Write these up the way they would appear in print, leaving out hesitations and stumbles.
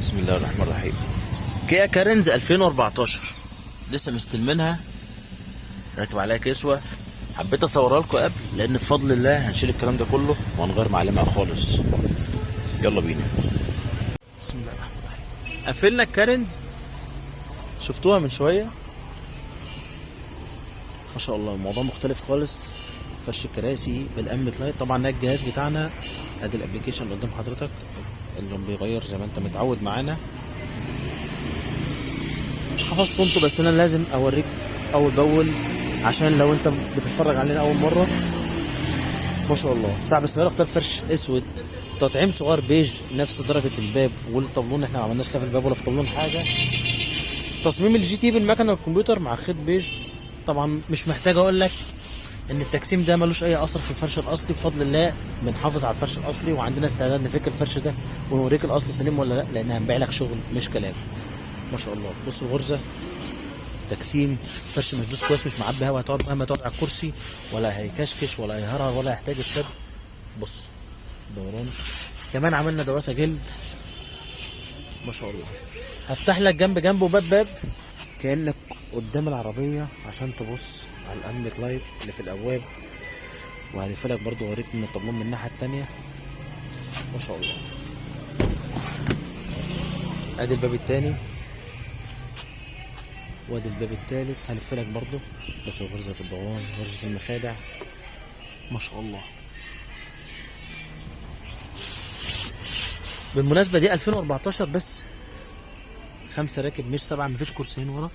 بسم الله الرحمن الرحيم. كيا كارينز 2014 لسه مستلمينها، راكب عليها كسوة. حبيت اصورها لكم قبل لان بفضل الله هنشيل الكلام ده كله وهنغير معلمها خالص. يلا بينا. بسم الله الرحمن الرحيم. قفلنا الكارينز، شفتوها من شويه، ما شاء الله الموضوع مختلف خالص. فرش الكراسي بالامبت لايت، طبعا ده الجهاز بتاعنا. ادي الابلكيشن اللي قدام حضرتك اللي بيغير زي ما انت متعود معانا. حفظت انتوا بس انا لازم اوريك اول باول عشان لو انت بتتفرج علينا اول مره. ما شاء الله صعب السياره. اختار فرش اسود، تطعيم صغير بيج نفس درجه الباب والطبلون. احنا ما عملناش لا في الباب ولا في الطبلون حاجه. تصميم الجي تي بالمكنه الكمبيوتر مع خيط بيج. طبعا مش محتاج اقول لك ان التجسيم ده ملوش اي اثر في الفرش الاصلي. بفضل الله بنحافظ على الفرش الاصلي، وعندنا استعداد نفك الفرش ده ونوريك الاصل سليم ولا لا، لان هنبيع لك شغل مش كلام. ما شاء الله بصوا الغرزه، تجسيم فرش مشدود كويس، مش معبي هوا. هتقعد مهما تقعد على الكرسي ولا هيكشكش ولا هيهرهر ولا هيحتاج الشد. بص دوران، كمان عملنا دواسه جلد. ما شاء الله. هفتح لك جنب جنب وباب باب كانك قدام العربيه عشان تبص على الامبت لايت اللي في الابواب، وهلفلك برضو اوريك من الطبلون من الناحيه التانيه. ما شاء الله. ادي الباب التاني وادي الباب التالت، هلفلك برضو. بص غرزه في الدوران، غرزه المخادع. ما شاء الله. بالمناسبه دي 2014 بس، 5 راكب مش 7، مفيش كرسيين ورا.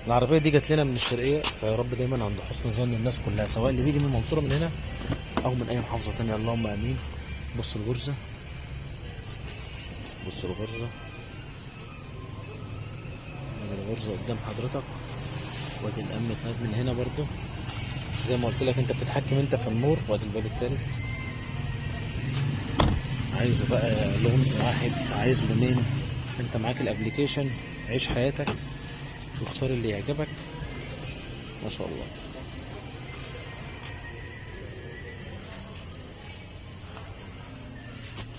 العربيه دي جات لنا من الشرقيه، فيا رب دايما عند حسن ظن الناس كلها، سواء اللي بيجي من المنصوره من هنا او من اي محافظه تانيه، اللهم امين. بص الغرزه، بص الغرزه، ادي الغرزه قدام حضرتك، وادي الامن من هنا برضو زي ما قلت لك. انت بتتحكم انت في النور. وادي الباب التالت، عايزه بقى لون واحد، عايز لونين، انت معاك الابليكيشن، عيش حياتك واختار اللي يعجبك. ما شاء الله.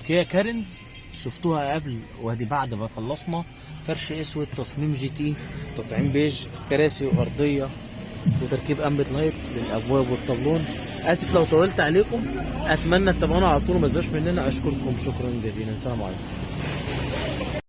كيا كارينز شفتوها قبل وادي بعد ما خلصنا. فرش اسود، تصميم جي تي، تطعيم بيج، كراسي وارضيه، وتركيب امبت لايت للابواب والطبلون. اسف لو طولت عليكم، اتمنى تتابعونا على طول وما تزهقوش مننا. اشكركم شكرا جزيلا. السلام عليكم.